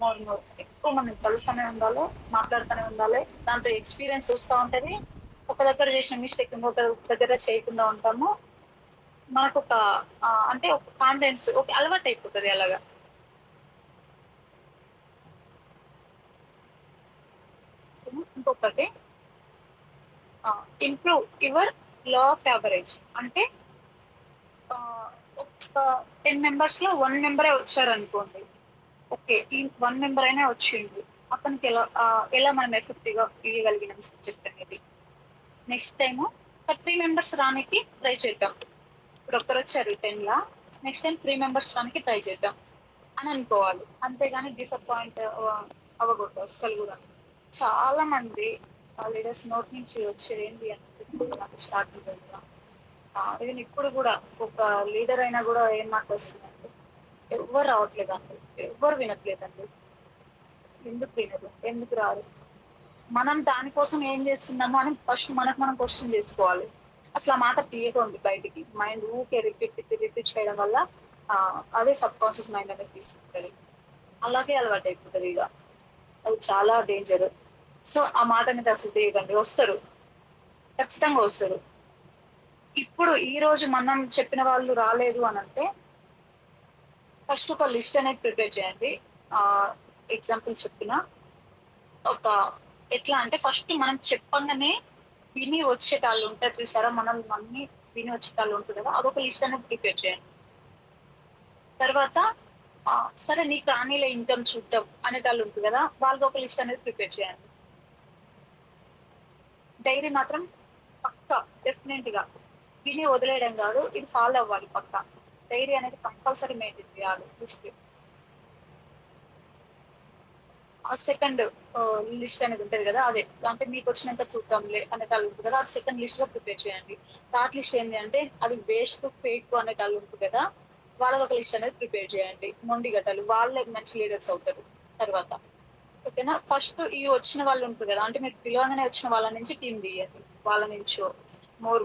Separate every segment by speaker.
Speaker 1: More more ఎక్కువ మనం కలుస్తూనే ఉండాలి, మాట్లాడుతూనే ఉండాలి. దాంతో ఎక్స్పీరియన్స్ వస్తా ఉంటది. ఒక దగ్గర చేసిన మిస్టేక్ ఇంకొక దగ్గర చేయకుండా ఉంటాము. మనకు ఒక అంటే ఒక కాన్ఫిడెన్స్ ఒక అలవాటు అయిపోతుంది అలాగా. ఇంకొకటి improve your law of average. అంటే ఒక 10 మెంబర్స్ లో 1 మెంబరే వచ్చారనుకోండి. ఓకే. ఈ 1 మెంబర్ అయినా వచ్చిండు. అతనికి ఎలా మనం ఎఫెక్టివ్ గా ఇయ్యగలిగినాం సబ్జెక్ట్ అనేది. నెక్స్ట్ టైమ్ ఒక 3 మెంబర్స్ రానికి ట్రై చేద్దాం. ఇప్పుడు ఒక్కరొచ్చారు 10 లా, నెక్స్ట్ టైం 3 మెంబర్స్ రానికి ట్రై చేద్దాం అని అనుకోవాలి. అంతేగాని డిసప్పాయింట్ అవ్వకూడదు అస్సలు కూడా. చాలా మంది లీడర్స్ నోట్ నుంచి వచ్చేది ఏంటి అంటే స్టార్టింగ్ ఈవెన్ ఇప్పుడు కూడా ఒక లీడర్ అయినా కూడా ఏం మాట్లాడుతుందంటే ఎవ్వరు రావట్లేదండి, ఎవ్వరు వినట్లేదండి. ఎందుకు వినరు, ఎందుకు రారు? మనం దానికోసం ఏం చేస్తున్నామో అని ఫస్ట్ మనకు మనం క్వశ్చన్ చేసుకోవాలి. అసలు ఆ మాట తీయకండి బయటికి. మైండ్ ఊకే రిపీట్ చేయడం వల్ల అదే సబ్ కాన్షియస్ మైండ్ అనేది తీసుకుంటది. అలాగే అలవాటు అయిపోతుంది ఇక. అది చాలా డేంజర్. సో ఆ మాట అనేది అసలు తీయకండి. వస్తారు, ఖచ్చితంగా వస్తారు. ఇప్పుడు ఈ రోజు మనం చెప్పిన వాళ్ళు రాలేదు అని అంటే ఫస్ట్ ఒక లిస్ట్ అనేది ప్రిపేర్ చేయండి. ఎగ్జాంపుల్ చెప్పిన ఒక ఎట్లా అంటే ఫస్ట్ మనం చెప్పంగానే విని వచ్చేటాళ్ళు ఉంటారు చూసారా, మనం అన్ని విని వచ్చేటాళ్ళు ఉంటుంది కదా, అదొక లిస్ట్ అనేది ప్రిపేర్ చేయండి. తర్వాత సరే నీకు రానిలే ఇన్కమ్ చూద్దాం అనేటాళ్ళు ఉంటుంది కదా, వాళ్ళకి ఒక లిస్ట్ అనేది ప్రిపేర్ చేయండి. డైరీ మాత్రం పక్కా డెఫినెట్ గా విని వదిలేయడం కాదు, ఇది ఫాలో అవ్వాలి పక్కా. డైరీ అనేది కంపల్సరీ మెయింటైన్ చేయాలి లిస్ట్. సెకండ్ లిస్ట్ అనేది ఉంటది కదా, అదే అంటే మీకు వచ్చినాక చూద్దాంలే అనేటాళ్ళు ఉంటుంది కదా, అది సెకండ్ లిస్ట్ గా ప్రిపేర్ చేయండి. థర్డ్ లిస్ట్ ఏంటి అంటే అది వేస్ట్ ఫేక్ అనేటాళ్ళు ఉంటుంది కదా, వాళ్ళకి ఒక లిస్ట్ అనేది ప్రిపేర్ చేయండి. మొండి గట్టాలు వాళ్ళే మంచి లీడర్స్ అవుతారు తర్వాత. ఓకేనా? ఫస్ట్ ఈ వచ్చిన వాళ్ళు ఉంటారు కదా, అంటే మీరు పిలవగానే వచ్చిన వాళ్ళ నుంచి టీం తీయండి. వాళ్ళ నుంచో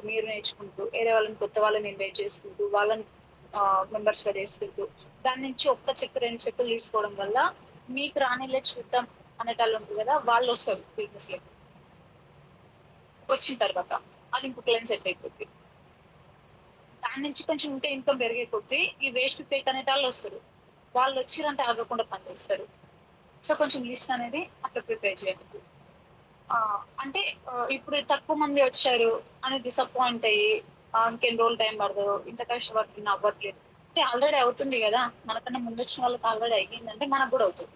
Speaker 1: మీరు నేర్చుకుంటూ వేరే వాళ్ళని కొత్త వాళ్ళని ఇన్వైట్ చేసుకుంటూ వాళ్ళని మెంబర్స్ గా చేసుకుంటూ దాని నుంచి ఒక్క చెక్ 2 చెక్కులు తీసుకోవడం వల్ల మీకు రానిలే చూద్దాం అనేటాళ్ళు ఉంటుంది కదా, వాళ్ళు వస్తారు బిజినెస్ లో. వచ్చిన తర్వాత అది ఇంకొక లైన్ సెట్ అయిపోద్ది. దాని నుంచి కొంచెం ఉంటే ఇన్కమ్ పెరిగే కొద్దీ ఈ వేస్ట్ ఫేక్ అనేటాళ్ళు వస్తారు. వాళ్ళు వచ్చిరంటే ఆగకుండా పనిచేస్తారు. సో కొంచెం లిస్ట్ అనేది అట్లా ప్రిపేర్ చేయండి. అంటే ఇప్పుడు తక్కువ మంది వచ్చారు అని డిసప్పాయింట్ అయ్యి ఇంకెన్ని రోజులు టైం పడదు, ఇంత కష్టపడుతున్నా అవ్వట్లేదు అంటే ఆల్రెడీ అవుతుంది కదా. మనకన్నా ముందు వచ్చిన వాళ్ళకి ఆల్రెడీ అయ్యిందంటే మనకు కూడా అవుతుంది.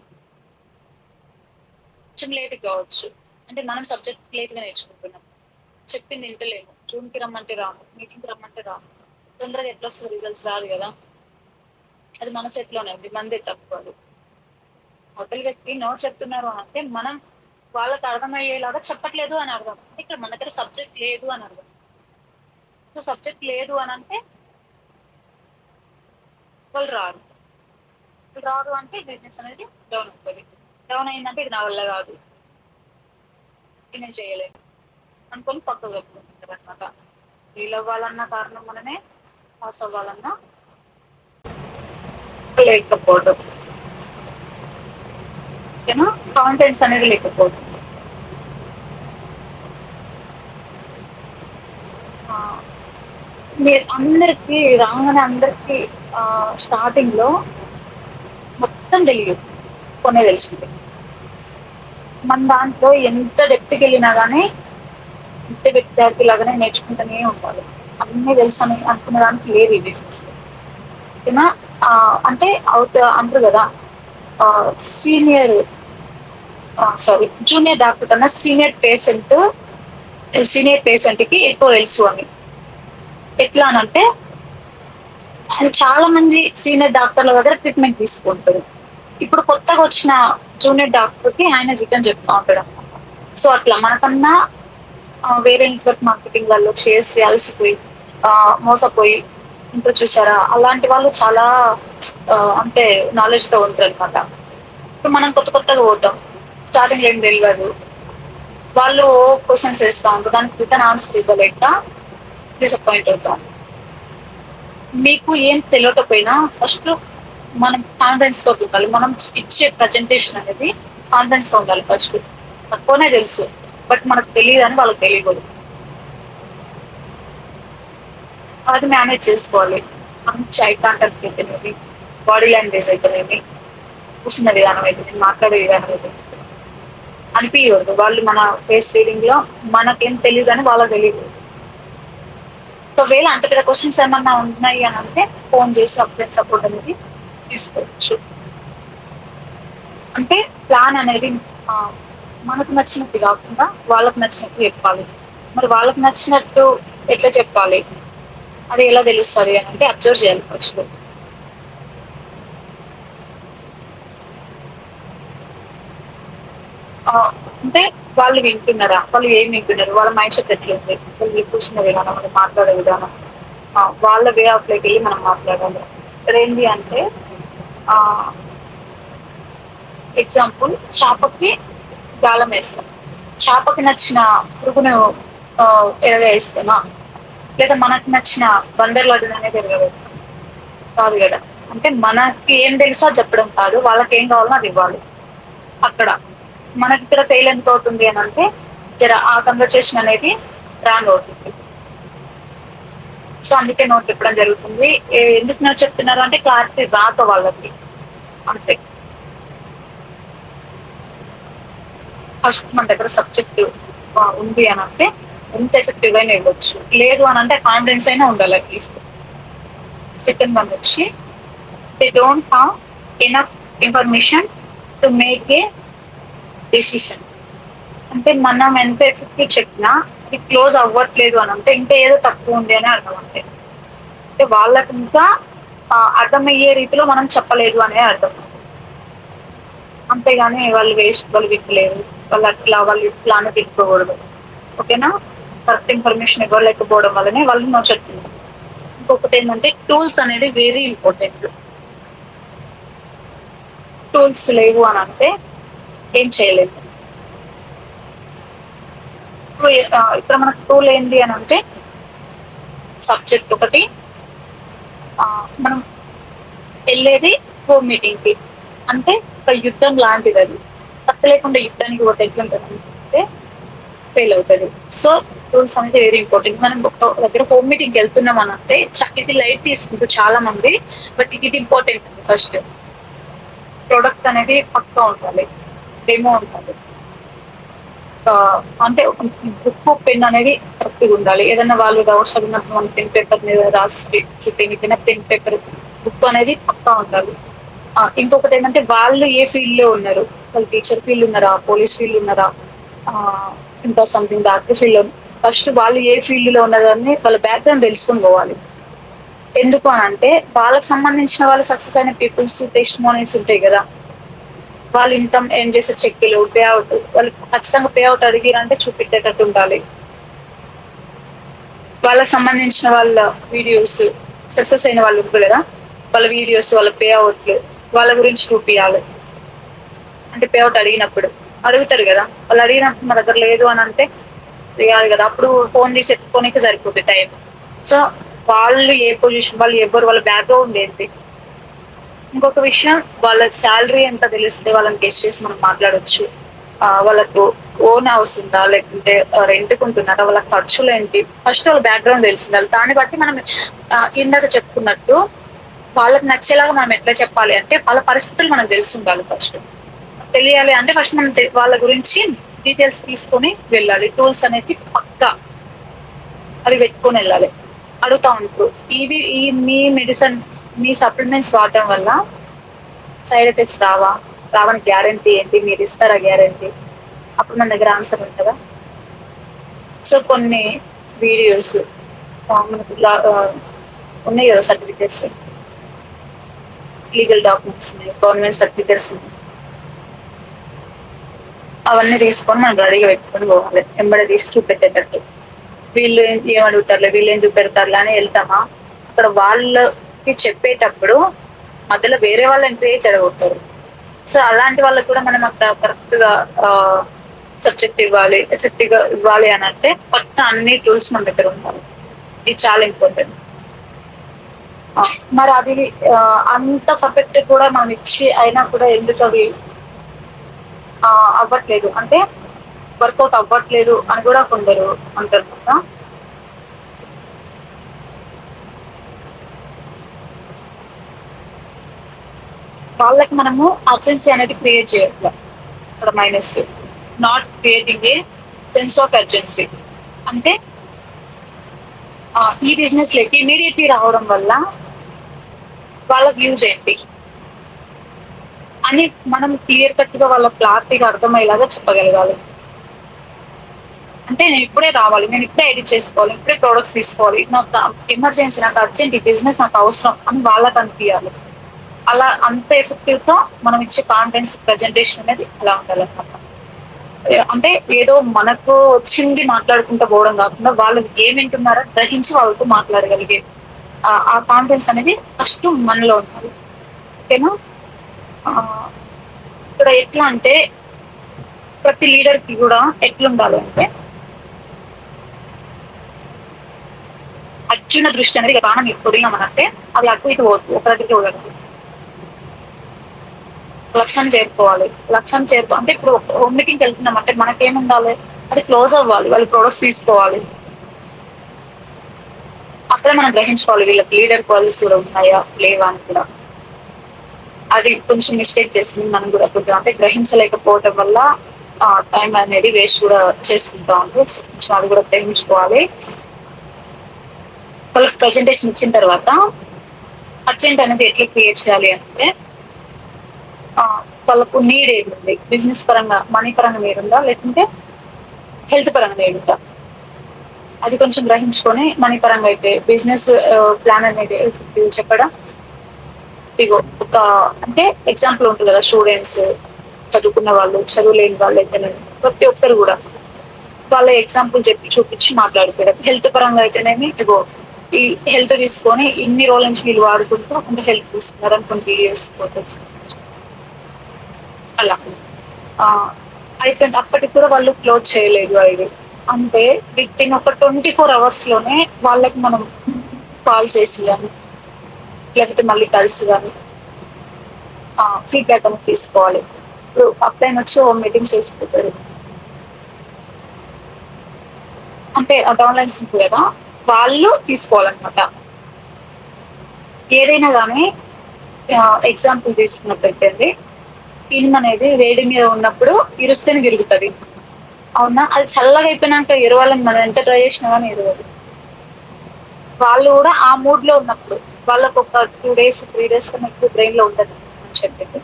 Speaker 1: కొంచెం లేట్ కావచ్చు, అంటే మనం సబ్జెక్ట్ లేట్ గా నేర్చుకుంటున్నాం, చెప్పింది వింటలేము, జూమ్ కి రమ్మంటే రాము, మీటింగ్ కి రమ్మంటే రాము. తొందరగా ఎట్లా వస్తుంది రిజల్ట్స్ రాదు కదా. అది మన చేతిలోనే ఉంది, మనదే తప్పు. అది అవతల వ్యక్తి నో చెప్తున్నారు అంటే మనం వాళ్ళకి అర్థమయ్యేలాగా చెప్పట్లేదు అని అర్థం. ఇక్కడ మన దగ్గర సబ్జెక్ట్ లేదు అని అర్థం. సో సబ్జెక్ట్ లేదు అని అంటే వాళ్ళు రారు. రారు అంటే బిజినెస్ అనేది డౌన్ అవుతుంది. డౌన్ అయిందంటే ఇది నా వల్ల కాదు, ఇది నేను చేయలేను అనుకొని పక్కకు చెప్పుకుంటారు అనమాట. ఫెయిల్ అవ్వాలన్న కారణం మనమే, పాస్ అవ్వాలన్నా లేకపోవడం, ఓకేనా? కాన్ఫిడెన్స్ అనేది లేకపోవడం. మీరు అందరికి రాగానే అందరికి స్టార్టింగ్ లో మొత్తం తెలియదు, కొనే తెలుసుకుంటే. మన దాంట్లో ఎంత డెప్త్కి వెళ్ళినా కానీ ఇంత విద్యార్థి లాగానే నేర్చుకుంటూనే ఉండాలి. అన్ని తెలుసు అని అనుకునే దానికి లేదు ఈ బిజినెస్. ఓకేనా? అంటే అంటారు కదా, సీనియర్ జూనియర్ డాక్టర్ కన్నా సీనియర్ పేషెంట్ కి ఎక్కువ తెలుసు అని. ఎట్లా అనంటే ఆయన చాలా మంది సీనియర్ డాక్టర్ల దగ్గర ట్రీట్మెంట్ తీసుకుంటారు. ఇప్పుడు కొత్తగా వచ్చిన జూనియర్ డాక్టర్ కి ఆయన రిటర్న్ చెప్తా ఉంటాడు అనమాట. సో అట్లా మనకన్నా వేరే నెట్వర్క్ మార్కెటింగ్ వాళ్ళు చేసి అలసిపోయి మోసపోయి ఇంట్లో చూసారా, అలాంటి వాళ్ళు చాలా అంటే నాలెడ్జ్ తో ఉంటారు అనమాట. ఇప్పుడు మనం కొత్తగా పోతాం, స్టార్టింగ్ ఏం తెలియదు, వాళ్ళు క్వశ్చన్స్ వేస్తా ఉంటారు, దానికి రిటర్న్ ఆన్సర్ ఇవ్వలేక డిసప్పాయింట్ అవుతాం. మీకు ఏం తెలియకపోయినా ఫస్ట్ మనం కాన్ఫిడెన్స్ తో ఉండాలి. మనం ఇచ్చే ప్రజెంటేషన్ అనేది కాన్ఫిడెన్స్ తో ఉండాలి ఫస్ట్. తక్కువనే తెలుసు, బట్ మనకు తెలియదు అని వాళ్ళకి తెలియకూడదు. అది మేనేజ్ చేసుకోవాలి. మంచి ఐ కాంటాక్ట్ అయితేనేమి, బాడీ లాంగ్వేజ్ అయితేనేమి, కూర్చున్న విధానం అయితేనేమి, మాట్లాడే విధానం అయితేనేమి అనిపించకూడదు. వాళ్ళు మన ఫేస్ రీడింగ్ లో మనకేం తెలియదు అని వాళ్ళకి తెలియదు. ఒకవేళ అంత పెద్ద క్వశ్చన్స్ ఏమన్నా ఉన్నాయి అని అంటే ఫోన్ చేసి అప్డేట్ సపోర్ట్ అనేది తీసుకోవచ్చు. అంటే ప్లాన్ అనేది మనకు నచ్చినట్టు కాకుండా వాళ్ళకు నచ్చినట్టు చెప్పాలి. మరి వాళ్ళకి నచ్చినట్టు ఎట్లా చెప్పాలి, అది ఎలా తెలుస్తుంది అని అంటే అబ్జర్వ్ చేయాలి ఫస్ట్. అంటే వాళ్ళు వింటున్నారా, వాళ్ళు ఏం వింటున్నారు, వాళ్ళ మైండ్ సెట్ ఎట్లుంది, వాళ్ళు కూర్చున్న విధానం, వాళ్ళు మాట్లాడే విధానం, వాళ్ళ వే ఆఫ్ లైక్ వెళ్ళి మనం మాట్లాడాలి. ఇక్కడ ఏంటి అంటే ఎగ్జాంపుల్, చేపకి గాలం వేస్తాం. చేపకి నచ్చిన పురుగును ఎరగేస్తామా, లేదా మనకి నచ్చిన బందర్ లడ్డు అనేది ఎరగవేస్తాం కాదు కదా. అంటే మనకి ఏం తెలుసో అది చెప్పడం కాదు, వాళ్ళకి ఏం కావాలో అది ఇవ్వాలి. అక్కడ మనకి ఇక్కడ ఫెయిల్ ఎందుకు అవుతుంది అని అంటే ఆ కన్వర్సేషన్ అనేది రాంగ్ అవుతుంది. సో అందుకే నోట్ చెప్పడం జరుగుతుంది. ఎందుకు నోట్ చెప్తున్నారు అంటే క్లారిటీ రాక వాళ్ళకి, అంతే. ఫస్ట్ మన దగ్గర సబ్జెక్ట్ ఉంది అని అంటే ఎంత ఎఫెక్టివ్ అయినా ఇవ్వచ్చు, లేదు అని అంటే కాన్ఫిడెన్స్ అయినా ఉండాలి అట్లీస్ట్. సెకండ్ వన్ వచ్చి they don't have enough information to make a decision. అంటే మనం ఎంత ఎఫెక్టివ్ చెప్పినా అది క్లోజ్ అవ్వట్లేదు అని అంటే ఇంకా ఏదో తక్కువ ఉంది అని అర్థం. అంటే వాళ్ళకి ఇంకా అర్థమయ్యే రీతిలో మనం చెప్పలేదు అనే అర్థం. అంతేగాని వాళ్ళు వేస్ట్, వాళ్ళు విప్పలేరు, వాళ్ళు అట్లా వాళ్ళు ఇట్లా అని తిట్టుకోకూడదు. ఓకేనా. కరెక్ట్ ఇన్ఫర్మేషన్ ఇవ్వలేకపోవడం వల్లనే వాళ్ళు నో చెప్తున్నారు. ఇంకొకటి ఏంటంటే టూల్స్ అనేది వెరీ ఇంపార్టెంట్. టూల్స్ లేవు అని అంటే ఏం చేయలేదు. ఇక్కడ మనకు టూల్ ఏంటి అని అంటే సబ్జెక్ట్ ఒకటి, మనం వెళ్ళేది హోమ్ మీటింగ్ కి అంటే ఒక యుద్ధం లాంటిది. అది తప్పు లేకుండా యుద్ధానికి ఒక ఎట్లుంటుంది అంటే ఫెయిల్ అవుతుంది. సో టూల్స్ అనేది వెరీ ఇంపార్టెంట్. మనం దగ్గర హోమ్ మీటింగ్ వెళ్తున్నాం అని అంటే ఇది లైట్ తీసుకుంటూ చాలా మంది, బట్ ఇది ఇంపార్టెంట్. ఫస్ట్ ప్రొడక్ట్ అనేది పక్కా ఉండాలి, డెమో ఉండాలి, అంటే బుక్ పెన్ అనేది కరెక్ట్గా ఉండాలి. ఏదైనా వాళ్ళు డౌట్స్ అడిగినప్పుడు మనం పెన్ పేపర్ మీద రాసి చూపించిన పెన్ పేపర్ బుక్ అనేది పక్కా ఉండాలి. ఇంకొకటి ఏంటంటే వాళ్ళు ఏ ఫీల్డ్ లో ఉన్నారు, వాళ్ళు టీచర్ ఫీల్డ్ ఉన్నారా, పోలీస్ ఫీల్డ్ ఉన్నారా, ఇంకా సంథింగ్ డాక్టర్ ఫీల్డ్ లో, ఫస్ట్ వాళ్ళు ఏ ఫీల్డ్ లో ఉన్నారని వాళ్ళ బ్యాక్గ్రౌండ్ తెలుసుకొని పోవాలి. ఎందుకు అని అంటే వాళ్ళకి సంబంధించిన వాళ్ళు సక్సెస్ అయిన పీపుల్స్ టెస్ట్ మోనీస్ ఉంటాయి కదా, వాళ్ళు ఇన్కమ్ ఏం చేసే చెక్కులు పే అవుట్, వాళ్ళు ఖచ్చితంగా పే అవుట్ అడిగిరంటే చూపించేటట్టు ఉండాలి. వాళ్ళకి సంబంధించిన వాళ్ళ వీడియోస్, సక్సెస్ అయిన వాళ్ళు ఉంటారు కదా, వాళ్ళ వీడియోస్, వాళ్ళ పే అవుట్లు, వాళ్ళ గురించి చూపించాలి. అంటే పే అవుట్ అడిగినప్పుడు అడుగుతారు కదా, వాళ్ళు అడిగినప్పుడు మా దగ్గర లేదు అని అంటే కాదు కదా, అప్పుడు ఫోన్ తీసి ఎత్తుకోనికి సరిపోతుంది టైం. సో వాళ్ళు ఏ పొజిషన్, వాళ్ళు ఎవరు, వాళ్ళ బ్యాక్గ్రౌండ్ ఏంటి. ఇంకొక విషయం, వాళ్ళ శాలరీ ఎంత తెలిస్తే వాళ్ళని గెస్ట్ చేసి మనం మాట్లాడొచ్చు. వాళ్ళకు ఓన్ హౌస్ ఉందా, లేకుంటే రెంట్కి ఉంటున్నారా, వాళ్ళ ఖర్చులు ఏంటి, ఫస్ట్ వాళ్ళ బ్యాక్గ్రౌండ్ తెలిసి ఉండాలి. దాన్ని బట్టి మనం ఇందాక చెప్పుకున్నట్టు వాళ్ళకి నచ్చేలాగా మనం ఎట్లా చెప్పాలి అంటే వాళ్ళ పరిస్థితులు మనం తెలిసి ఉండాలి. ఫస్ట్ తెలియాలి అంటే ఫస్ట్ మనం వాళ్ళ గురించి డీటెయిల్స్ తీసుకొని వెళ్ళాలి. టూల్స్ అనేది పక్కా అవి పెట్టుకొని వెళ్ళాలి. అడుగుతా ఉంటారు, ఈ మీ మెడిసిన్, మీ సప్లిమెంట్స్ వాడటం వల్ల సైడ్ ఎఫెక్ట్స్ రావని గ్యారంటీ ఏంటి, మీరు ఇస్తారా గ్యారంటీ? అప్పుడు మన దగ్గర ఆన్సర్ ఉంటుందా? సో కొన్ని వీడియోస్ మనకు ఉన్నాయి కదా, సర్టిఫికేట్స్, లీగల్ డాక్యుమెంట్స్ ఉన్నాయి, గవర్నమెంట్ సర్టిఫికేట్స్ ఉన్నాయి, అవన్నీ తీసుకొని మనం రెడీగా పెట్టుకొని పోవాలి. ఎంబడి తీసి చూపెట్టేటట్టు. వీళ్ళు ఏం అడుగుతారులే, వీళ్ళు ఏం చూపెడతారులే అని వెళ్తామా, అక్కడ వాళ్ళకి చెప్పేటప్పుడు మధ్యలో వేరే వాళ్ళు ఎంకరేజ్ చెడగొడతారు. సో అలాంటి వాళ్ళకి కూడా మనం అక్కడ కరెక్ట్ గా సబ్జెక్ట్ ఇవ్వాలి, ఎఫెక్టివ్ గా ఇవ్వాలి అని అంటే పక్క అన్ని టూల్స్ మన దగ్గర ఉండాలి. ఇది చాలా ఇంపార్టెంట్. మరి అది అంత పర్ఫెక్ట్ కూడా మనం ఇచ్చి అయినా కూడా ఎందుకు అవి అవ్వట్లేదు అంటే వర్కౌట్ అవ్వట్లేదు అని కూడా కొందరు అంటారు కదా. వాళ్ళకి మనము అర్జెన్సీ అనేది క్రియేట్ చేయట్లేదు. ఇక్కడ minus not creating a sense of urgency. అంటే ఈ బిజినెస్ లకి ఇమీడియట్లీ రావడం వల్ల వాళ్ళకి యూజ్ ఏంటి అని మనం క్లియర్ కట్ గా వాళ్ళ క్లారిటీగా అర్థమయ్యేలాగా చెప్పగలగాలి. అంటే నేను ఇప్పుడే రావాలి, నేను ఇప్పుడే ఎడిట్ చేసుకోవాలి, ఇప్పుడే ప్రొడక్ట్స్ తీసుకోవాలి, నాకు ఎమర్జెన్సీ, నాకు అర్జెంట్, ఈ బిజినెస్ నాకు అవసరం అని వాళ్ళకి అనిపించాలి. అలా అంత ఎఫెక్టివ్ గా మనం ఇచ్చే కాంటెంట్స్ ప్రజెంటేషన్ అనేది అలా ఉండాలన్నమాట. అంటే ఏదో మనకు వచ్చింది మాట్లాడుకుంటూ పోవడం కాకుండా వాళ్ళు ఏం వింటున్నారో గ్రహించి వాళ్ళతో మాట్లాడగలిగే ఆ కాన్ఫిడెన్స్ అనేది ఫస్ట్ మనలో ఉండాలి. ఓకేనా. ఇక్కడ ఎట్లా అంటే ప్రతి లీడర్ కి కూడా ఎట్లుండాలి అంటే అర్జున దృష్టి అనేది బాణం పొదిగినామనంటే అది అటు ఇటు పోతుంది, ఒక దగ్గరికి పోగలదు. లక్ష్యాన్ని చేరుకోవాలి. లక్ష్యాన్ని చేరుకో అంటే ఇప్పుడు హోమ్ మీటింగ్కి వెళ్తున్నాం అంటే మనకేముండాలి, అది క్లోజ్ అవ్వాలి, వాళ్ళు ప్రొడక్ట్స్ తీసుకోవాలి. అక్కడే మనం గ్రహించుకోవాలి వీళ్ళకి లీడర్ క్వాలిటీస్ కూడా ఉన్నాయా లేవా అని కూడా. అది కొంచెం మిస్టేక్ చేస్తుంది మనం కూడా కొద్దిగా అంటే గ్రహించలేకపోవటం వల్ల టైం అనేది వేస్ట్ కూడా చేసుకుంటా ఉంటాం. కొంచెం అది కూడా గ్రహించుకోవాలి. వాళ్ళకి ప్రజెంటేషన్ ఇచ్చిన తర్వాత అర్జెంట్ అనేది ఎట్లా క్రియేట్ చేయాలి అంటే వాళ్ళకు నీడ్ ఏముంది, బిజినెస్ పరంగా మనీ పరంగా నీడ్ ఉందా లేకుంటే హెల్త్ పరంగా నీడ్ ఉందా, అది కొంచెం గ్రహించుకొని మనీ పరంగా అయితే బిజినెస్ ప్లాన్ అనేది చెప్పడం. ఇగో ఒక అంటే ఎగ్జాంపుల్ ఉంటుంది కదా, స్టూడెంట్స్, చదువుకున్న వాళ్ళు, చదువు లేని వాళ్ళు అయితే ప్రతి ఒక్కరు కూడా వాళ్ళ ఎగ్జాంపుల్ చెప్పి చూపించి మాట్లాడుకోవడం. హెల్త్ పరంగా అయితేనేమి ఇగో ఈ హెల్త్ తీసుకొని ఇన్ని రోజుల నుంచి వీళ్ళు వాడుకుంటూ అంత హెల్త్ తీసుకున్నారు అనుకుని వీడియోస్ ఫోటోస్ అలా అయిపోయింది. అప్పటికి కూడా వాళ్ళు క్లోజ్ చేయలేదు అది. అంటే విత్ ఇన్ ఒక 24 hours లోనే వాళ్ళకి మనం కాల్ చేసి కానీ లేకపోతే మళ్ళీ కలిసి కానీ ఫీడ్బ్యాక్ అనేది తీసుకోవాలి. ఇప్పుడు అప్లైన్ వచ్చి ఓ మీటింగ్ చేసుకుంటారు అంటే డౌన్లైన్స్ ఉంటుంది కదా, వాళ్ళు తీసుకోవాలన్నమాట. ఏదైనా కానీ ఎగ్జాంపుల్ తీసుకున్నట్టయితే ఇనుము అనేది వేడి మీద ఉన్నప్పుడు ఇరుస్తేనే విరుగుతుంది, అవునా. అది చల్లగా అయిపోయినాక ఎరవాలని మనం ఎంత ట్రై చేసినా కానీ ఎరవదు. వాళ్ళు కూడా ఆ మూడ్ లో ఉన్నప్పుడు వాళ్ళకు ఒక 2 days 3 days కన్నా ఎక్కువ బ్రెయిన్ లో ఉండదు అని చెప్పి,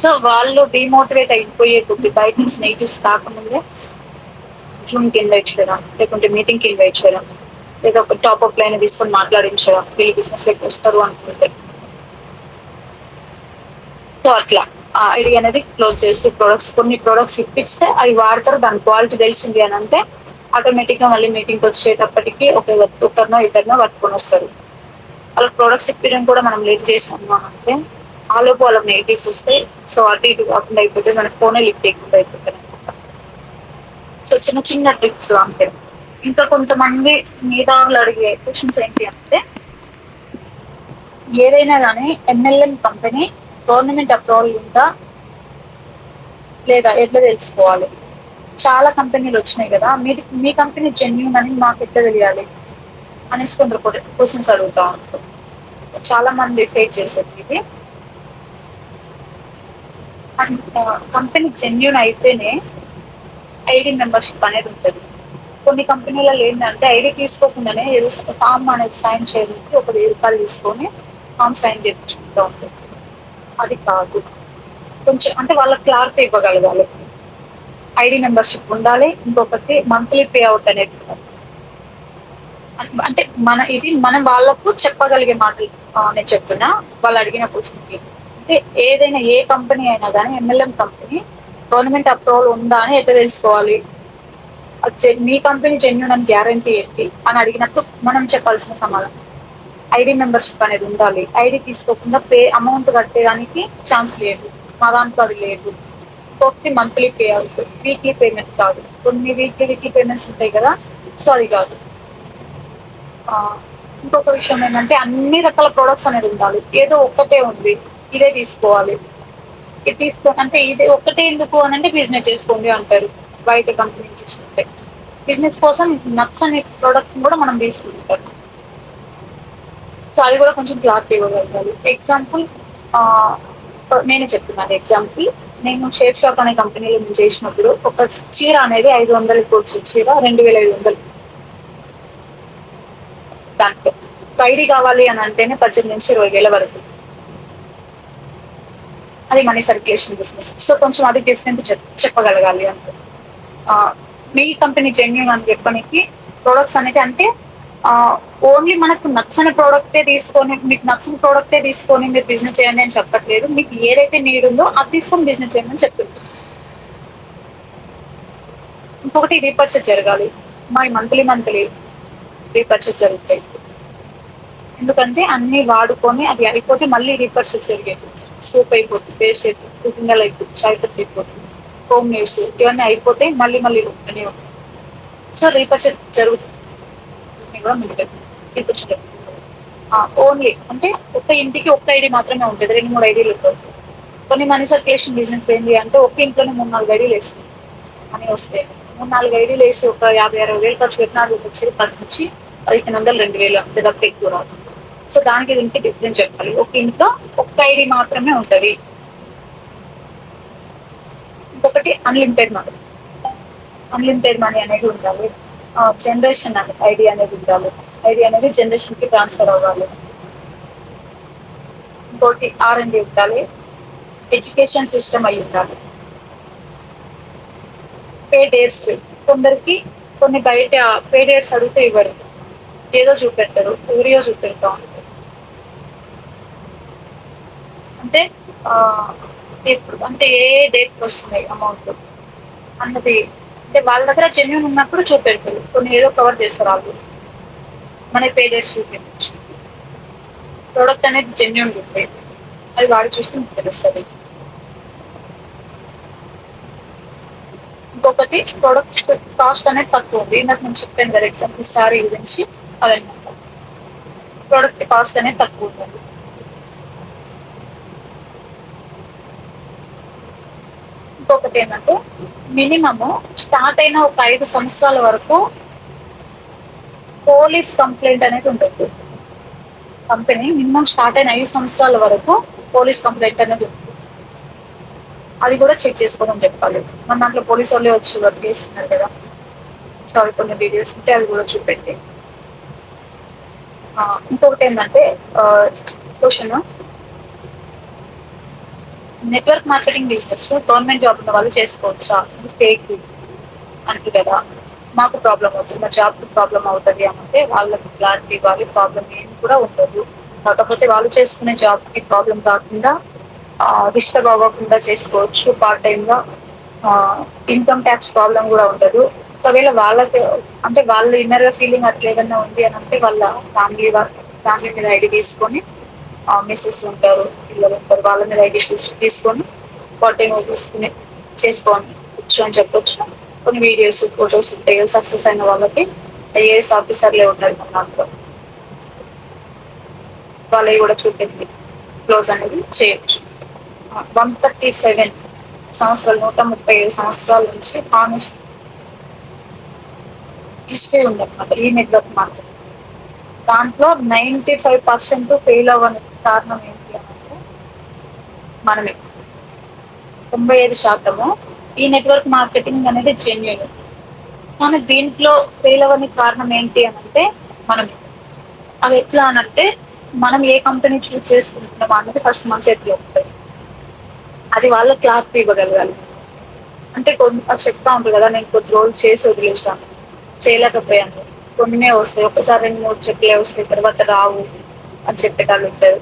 Speaker 1: సో వాళ్ళు డిమోటివేట్ అయిపోయే కొద్ది బయట నుంచి నెగిటివ్స్ కాకముందే జూమ్ కి ఇన్వైట్ చేయడం, లేకుంటే మీటింగ్ కి ఇన్వైట్ చేయడం, లేదా ఒక టాప్ లైన్ తీసుకొని మాట్లాడించడం వీళ్ళు బిజినెస్ లెక్క వస్తారు అనుకుంటే. సో అట్లా ఆ ఐడియా అనేది క్లోజ్ చేసి కొన్ని ప్రొడక్ట్స్ ఇప్పిస్తే అవి వాడతారు, దాని క్వాలిటీ తెలిసింది అని అంటే ఆటోమేటిక్ గా మళ్ళీ మీటింగ్ వచ్చేటప్పటికి ఒకరినో ఇద్దరినో పట్టుకొని వస్తారు. వాళ్ళ ప్రొడక్ట్స్ ఇప్పించడం కూడా మనం లేట్ చేసాము అని అంటే ఆలోపు వాళ్ళకి నెగిటివ్స్ వస్తాయి. సో అటు ఇటు కాకుండా అయిపోతే మనకి ఫోనే లిఫ్ట్ చేయకుండా అయిపోతాయి. సో చిన్న చిన్న ట్రిక్స్ అంతే. ఇంకా కొంతమంది మేధావులు అడిగే క్వశ్చన్స్ ఏంటి అంటే ఏదైనా కానీ ఎంఎల్ఎం కంపెనీ గవర్నమెంట్ అప్రూవల్ ఉందా లేదా ఎట్లా తెలుసుకోవాలి. చాలా కంపెనీలు వచ్చినాయి కదా, మీ కంపెనీ జెన్యూన్ అని మాకు ఎట్లా తెలియాలి అనేసి కొందరు క్వశ్చన్స్ అడుగుతా ఉంటారు. చాలా మంది ఫేస్ చేసేది ఇది. కంపెనీ జెన్యూన్ అయితేనే ఐడి మెంబర్షిప్ అనేది ఉంటుంది. కొన్ని కంపెనీలలో ఏంటంటే ఐడి తీసుకోకుండానే ఏదో ఫామ్ అనేది సైన్ చేయడానికి ఒక 1000 రూపాయలు తీసుకొని ఫామ్ సైన్ చేయించుకుంటూ ఉంటుంది. అది కాదు. కొంచెం అంటే వాళ్ళకి క్లారిటీ ఇవ్వగలగాలి. ఐడి మెంబర్షిప్ ఉండాలి. ఇంకొకటి మంత్లీ పే అవుట్ అనేది అంటే ఇది మనం వాళ్ళకు చెప్పగలిగే మాటలు నేను చెప్తున్నా వాళ్ళు అడిగిన క్వశ్చన్కి. అంటే ఏదైనా ఏ కంపెనీ అయినా కానీ ఎంఎల్ఎం కంపెనీ గవర్నమెంట్ అప్రూవల్ ఉందా అని ఎట్లా తెలుసుకోవాలి, మీ కంపెనీ జెన్యూన్ అని గ్యారంటీ ఏంటి అని అడిగినప్పుడు మనం చెప్పాల్సిన సమాధానం ఐడి మెంబర్షిప్ అనేది ఉండాలి. ఐడి తీసుకోకుండా అమౌంట్ కట్టేదానికి ఛాన్స్ లేదు, మా దాంట్లో అది లేదు. ఇంకొకటి monthly pay out, weekly payment కాదు. కొన్ని వీక్లీ పేమెంట్స్ ఉంటాయి కదా, సో అది కాదు. ఇంకొక విషయం ఏంటంటే అన్ని రకాల ప్రొడక్ట్స్ అనేది ఉండాలి. ఏదో ఒక్కటే ఉంది, ఇదే తీసుకోవాలి. ఇది అంటే ఇది ఒక్కటే ఎందుకు అనంటే బిజినెస్ చేసుకోండి అంటారు బయట కంపెనీ చూసుకుంటే. బిజినెస్ కోసం నట్స్ అనే ప్రోడక్ట్ కూడా మనం తీసుకుంటాం. సో అది కూడా కొంచెం క్లారిటీ ఇవ్వగలగాలి. ఎగ్జాంపుల్ నేనే చెప్తున్నాను ఎగ్జాంపుల్. నేను షేప్ షాప్ అనే కంపెనీలో చేసినప్పుడు ఒక చీర అనేది 500 వచ్చే చీర 2500 దాంట్లో ఐడి కావాలి అని అంటేనే 18 నుంచి 20,000 వరకు. అది మనీ సర్క్యులేషన్ బిజినెస్. సో కొంచెం అది డిఫరెంట్ చెప్పగలగాలి అంటే మీ కంపెనీ జెన్యూన్ అని చెప్పడానికి ప్రొడక్ట్స్ అనేది అంటే ఓన్లీ మనకు నచ్చని ప్రోడక్టే తీసుకొని మీకు నచ్చని ప్రోడక్టే తీసుకొని మీరు బిజినెస్ చేయండి అని చెప్పట్లేదు. మీకు ఏదైతే నీడ్ ఉందో అది తీసుకొని బిజినెస్ చేయండి అని చెప్తుంది. ఇంకొకటి రీపర్చేజ్ జరగాలి. మంత్లీ రీపర్చేజ్ జరుగుతాయి. ఎందుకంటే అన్ని వాడుకొని అవి అయిపోతే మళ్ళీ రీపర్చేజ్ జరిగేది. సోప్ అయిపోతుంది, పేస్ట్ అయిపోతుంది, గిన్నెలు అయిపోతుంది, చాయ్ పత్తి అయిపోతుంది, హోమ్ నీడ్స్ ఇవన్నీ అయిపోతే మళ్ళీ సో రీపర్చేజ్ జరుగుతుంది కూడా ముందుకు రీపర్చేజ్ ఓన్లీ అంటే ఒక ఇంటికి ఒక్క ఐడి మాత్రమే ఉంటుంది, 2-3 ఐడీలు ఉంటుంది. కొన్ని మనీ సర్క్యులేషన్ బిజినెస్ ఏంటి అంటే ఒక్క ఇంట్లోనే 3-4 ఐడీలు వేస్తుంది అని వస్తాయి. 3-4 ఐడీలు వేసి ఒక 50-60 వేలు ఖర్చు పెట్టినా వచ్చేది 10 నుంచి 1500-2000 అంతే తప్ప ఎక్కువ రాదు. సో దానికి దీనికి డిఫరెన్స్ చెప్పాలి. ఒక ఇంట్లో ఒక్క ఐడి మాత్రమే ఉంటది. ఇంకొకటి అన్లిమిటెడ్ మనీ అనేది ఉండాలి. జనరేషన్ ఐడి అనేది ఉండాలి. ఐడి అనేది జనరేషన్ కి ట్రాన్స్ఫర్ అవ్వాలి. ఇంకోటి R&D ఉండాలి. ఎడ్యుకేషన్ సిస్టమ్ అయి ఉండాలి. పేడేర్స్ కొందరికి కొన్ని బయట పేడేర్స్ అడిగితే ఇవ్వరు, ఏదో చూపెడతారు, వీడియో చూపెడతా ఉంటారు. అంటే ఎప్పుడు అంటే ఏ డేట్ వస్తున్నాయి అమౌంట్ అన్నది అంటే వాళ్ళ దగ్గర జెన్యూన్ ఉన్నప్పుడు చూపెడతారు, కొన్ని ఏదో కవర్ చేస్తారు వాళ్ళు. మన పేడేర్స్ చూపించు ప్రోడక్ట్ అనేది జెన్యూన్ ఉంటుంది, అది వాడి చూస్తే మీకు తెలుస్తుంది. ఇంకొకటి ప్రొడక్ట్ కాస్ట్ అనేది తక్కువ ఉంది. ఇందాక నేను చెప్పాను కదా ఎగ్జాంపుల్ శారీ గురించి, అదనమాట. ప్రొడక్ట్ కాస్ట్ అనేది తక్కువ ఉంటుంది. ఇంకొకటి ఏంటంటే మినిమము స్టార్ట్ అయిన ఒక 5 సంవత్సరాల వరకు పోలీస్ కంప్లైంట్ అనేది ఉంటుంది. కంపెనీ మినిమం స్టార్ట్ అయిన 5 సంవత్సరాల వరకు పోలీస్ కంప్లైంట్ అనేది ఉంటుంది. అది కూడా చెక్ చేసుకోవడం చెప్పాలి. మన దాంట్లో పోలీస్ వాళ్ళే వచ్చి వర్క్ చేస్తున్నారు కదా, సో అవి కొన్ని వీడియోస్ ఉంటే అవి కూడా చూపెట్టి. ఇంకొకటి ఏంటంటే question, network marketing business government job ఉన్న వాళ్ళు చేసుకోవచ్చా? ఫేక్ అంటే కదా మాకు ప్రాబ్లం అవుతుంది, మా జాబ్ ప్రాబ్లం అవుతుంది అంటే వాళ్ళకి క్లారిటీ ఇవ్వాలి. ప్రాబ్లం ఏమి కూడా ఉండదు. కాకపోతే వాళ్ళు చేసుకునే జాబ్ కి ప్రాబ్లం కాకుండా డిస్టర్బ్ అవ్వకుండా చేసుకోవచ్చు. పార్ట్ టైమ్ గా ఇన్కమ్ ట్యాక్స్ ప్రాబ్లం కూడా ఉండదు. ఒకవేళ వాళ్ళకి అంటే వాళ్ళ ఇన్నర్ గా ఫీలింగ్ అట్లా ఏదన్నా ఉంది అని అంటే వాళ్ళ ఫ్యామిలీ మీద ఐడి తీసుకొని మిస్సెస్ ఉంటారు, పిల్లలు ఉంటారు, వాళ్ళ మీద ఐడి తీసుకొని పార్ట్ టైమ్ తీసుకుని చేసుకోవచ్చు అని చెప్పొచ్చు. కొన్ని వీడియోస్ ఫొటోస్ ఉంటాయి సక్సెస్ అయిన వాళ్ళకి. ఐఏఎస్ ఆఫీసర్లే ఉంటారు మన దాంట్లో, వాళ్ళవి కూడా చూపెట్టి క్లోజ్ అనేది చేయొచ్చు. 137 సంవత్సరాలు 137 సంవత్సరాల నుంచి హానెస్ట్ హిస్టరీ ఉందన్నమాట ఈ నెట్వర్క్ మార్కెట్. దాంట్లో 95% ఫెయిల్ అవ్వని కారణం ఏంటి అంటే మనమే. 95% ఈ నెట్వర్క్ మార్కెటింగ్ అనేది జెన్యూన్, కానీ దీంట్లో ఫెయిల్ అవ్వని కారణం ఏంటి అని అంటే మనమే. అది ఎట్లా అనంటే మనం ఏ కంపెనీ చూస్ చేసుకుంటున్నాం అనేది ఫస్ట్ మన చేతిలో ఉంటుంది. అది వాళ్ళ క్లారిటీ ఇవ్వగలగాలి. అంటే చెప్తా ఉంటారు కదా, నేను కొద్ది రోజులు చేసి వదిలేసాను, చేయలేకపోయాను, కొన్నే వస్తాయి, ఒకసారి 2-3 చెట్లే వస్తాయి, తర్వాత రావు అని చెప్పేటాళ్ళు ఉంటారు.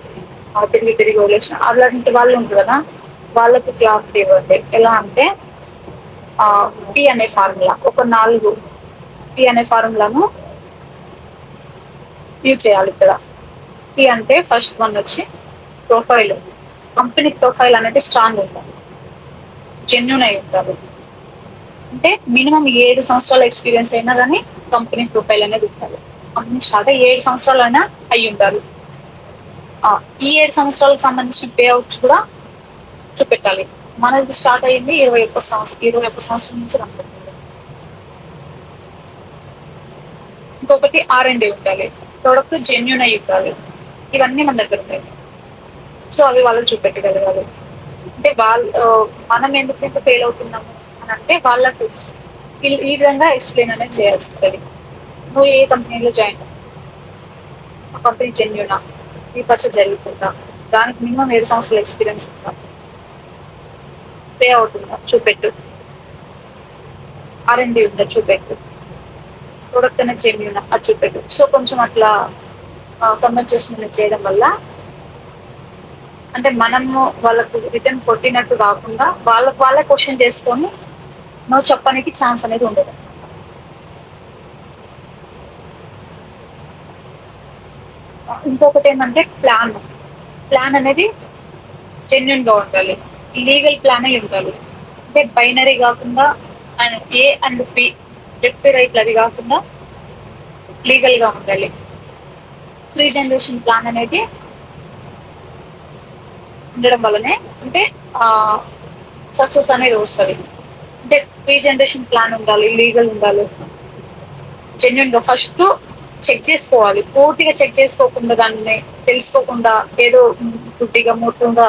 Speaker 1: తిరిగి వదిలేసిన అలాంటి వాళ్ళు ఉంటారు కదా, వాళ్ళకి క్లారిటీ ఇవ్వండి. ఎలా అంటే పి అనే ఫార్ములా, ఒక 4 పి అనే ఫార్ములాను యూజ్ చేయాలి ఇక్కడ. పి అంటే ఫస్ట్ వన్ వచ్చి ప్రొఫైల్. కంపెనీ ప్రొఫైల్ అనేది స్ట్రాంగ్ ఉండాలి, జెన్యూన్ అయి ఉండాలి. అంటే మినిమం 7 సంవత్సరాల ఎక్స్పీరియన్స్ అయినా కానీ కంపెనీ ప్రొఫైల్ అనేది ఉండాలి. అన్ని స్టార్ట్ అయ్యి 7 సంవత్సరాలైనా అయ్యి ఉండాలి. ఈ 7 సంవత్సరాలకు సంబంధించిన పే అవుట్స్ కూడా చూపెట్టాలి. మనది స్టార్ట్ అయ్యింది 21 సంవత్సరం నుంచి రన్ అవుతుంది. ఇంకొకటి R&D ఉండాలి. ప్రొడక్ట్ జెన్యూన్ అయి ఉండాలి. ఇవన్నీ మన దగ్గర ఉంటాయి. సో అవి వాళ్ళకి చూపెట్టగలగాలి. అంటే మనం ఎందుకు ఫెయిల్ అవుతున్నాము అని అంటే వాళ్ళకు ఈ విధంగా ఎక్స్ప్లెయిన్ అనేది చేయాల్సి ఉంటుంది. నువ్వు ఏ కంపెనీలో జాయిన్ ఆ కంపెనీ జెన్యూనా, ఈ పర్చేజ్ జరుగుతుందా, దానికి మినిమం 7 సంవత్సరాల ఎక్స్పీరియన్స్ ఉందా, పే అవుతుందా చూపెట్టు, R&D ఉందా చూపెట్టు, ప్రొడక్ట్ అనేది జెన్యూనా అది చూపెట్టు. సో కొంచెం అట్లా కన్వర్జేషన్ చేయడం వల్ల అంటే మనము వాళ్ళకు రిటర్న్ కొట్టినట్టు కాకుండా వాళ్ళే క్వశ్చన్ చేసుకొని నువ్వు చెప్పడానికి ఛాన్స్ అనేది ఉండదు. ఇంకొకటి ఏంటంటే ప్లాన్ అనేది జెన్యున్ గా ఉండాలి. లీగల్ ప్లాన్ అయి ఉండాలి. అంటే బైనరీ కాకుండా A and B left right అది కాకుండా లీగల్ గా ఉండాలి. 3 జనరేషన్ ప్లాన్ అనేది ఉండడం వల్లనే అంటే సక్సెస్ అనేది వస్తుంది. అంటే 3 జనరేషన్ ప్లాన్ ఉండాలి, లీగల్ ఉండాలి, జెన్యున్ గా ఫస్ట్ చెక్ చేసుకోవాలి. పూర్తిగా చెక్ చేసుకోకుండా దాన్ని తెలుసుకోకుండా ఏదో గుడ్డిగా మూర్ఖంగా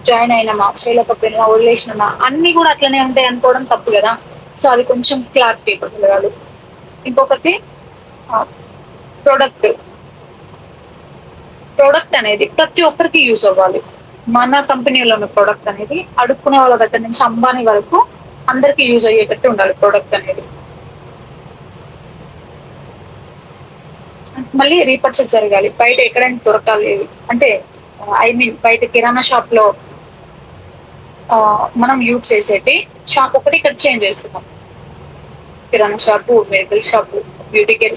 Speaker 1: జాయిన్ అయినామా, చేయలేకపోయినా వదిలేసినామా, అన్ని కూడా అట్లనే ఉంటాయి అనుకోవడం తప్పు కదా. సో అది కొంచెం క్లారిటీ ఇవ్వగలగాలి. ఇంకొకటి ప్రొడక్ట్ అనేది ప్రతి ఒక్కరికి యూజ్ అవ్వాలి. మన కంపెనీలో ఉన్న ప్రొడక్ట్ అనేది అడుక్కునే వాళ్ళ దగ్గర నుంచి అంబానీ వరకు అందరికి యూజ్ అయ్యేటట్టు ఉండాలి ప్రొడక్ట్ అనేది. మళ్ళీ రీపర్చేజ్ జరగాలి. బయట ఎక్కడైనా దొరకాలి అంటే బయట కిరాణా షాప్ లో మనం యూజ్ చేసేటి షాప్ ఒకటి ఇక్కడ చేంజ్ చేస్తున్నాం. Kirana shop, medical shop, beauty care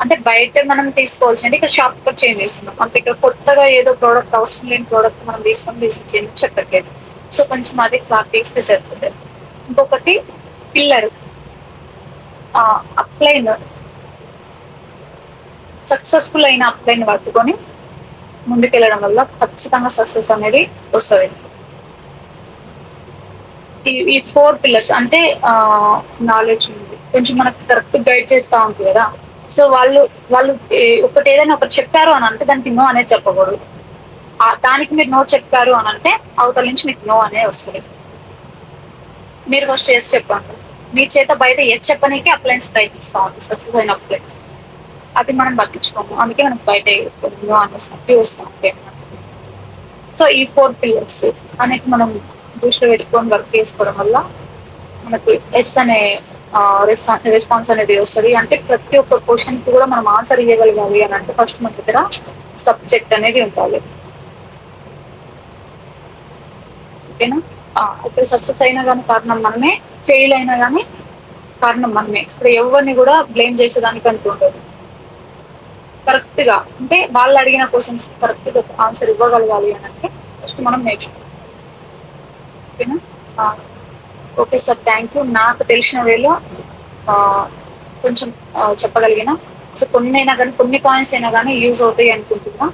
Speaker 1: అంటే బయట మనం తీసుకోవాల్సింది ఇక్కడ షాప్ ఇక్కడ చేంజ్ చేస్తున్నాం. అంటే ఇక్కడ కొత్తగా ఏదో ప్రోడక్ట్ అవసరం లేని ప్రోడక్ట్ మనం తీసుకొని చెప్పట్లేదు. సో కొంచెం అది క్లారిటీ ఇస్తే సరిపోతుంది. ఇంకొకటి పిల్లర్ అప్లైన్ సక్సెస్ఫుల్ అయిన అప్లైన్ పట్టుకొని ముందుకెళ్ళడం వల్ల ఖచ్చితంగా సక్సెస్ అనేది వస్తుంది. ఈ 4 పిల్లర్స్ అంటే నాలెడ్జ్ ఉంది, కొంచెం మనకు కరెక్ట్ గైడ్ చేస్తా ఉంటుంది కదా. సో వాళ్ళు ఒకటి ఏదైనా ఒకటి చెప్పారు అని అంటే దానికి నో అనేది చెప్పకూడదు. దానికి మీరు నో చెప్పారు అని అంటే అవతల నుంచి మీకు నో అనేది వస్తుంది. మీరు ఫస్ట్ ఎస్ చెప్పండి. మీ చేత బయట ఎస్ చెప్పడానికి అప్లయన్స్ ప్రయత్నిస్తా ఉంది సక్సెస్ అయిన అప్లయన్స్. అది మనం పట్టించుకోము, అందుకే మనం బయట నో అనేసి వస్తాం. సో ఈ 4 పిల్లర్స్ అనేది మనం దృష్టిలో పెట్టుకొని వర్క్ చేసుకోవడం వల్ల మనకి ఎస్ అనే రెస్పాన్స్ అనేది వస్తుంది. అంటే ప్రతి ఒక్క క్వశ్చన్ కి కూడా మనం ఆన్సర్ ఇవ్వగలగాలి అని అంటే ఫస్ట్ మన దగ్గర సబ్జెక్ట్ అనేది ఉండాలి. ఓకేనా? ఇప్పుడు సక్సెస్ అయినా కానీ కారణం మనమే, ఫెయిల్ అయినా కానీ కారణం మనమే. ఇప్పుడు ఎవరిని కూడా బ్లేమ్ చేసేదానికి అనుకుంటుంది. కరెక్ట్ గా అంటే వాళ్ళు అడిగిన క్వశ్చన్స్ కరెక్ట్ గా ఆన్సర్ ఇవ్వగలగాలి అని అంటే ఫస్ట్ మనం నేర్చుకోవాలి. ఓకేనా? Okay sir, thank you. నాకు తెలిసిన వేలో కొంచెం చెప్పగలిగిన. సో కొన్ని పాయింట్స్ అయినా కానీ యూజ్ అవుతాయి అనుకుంటున్నా.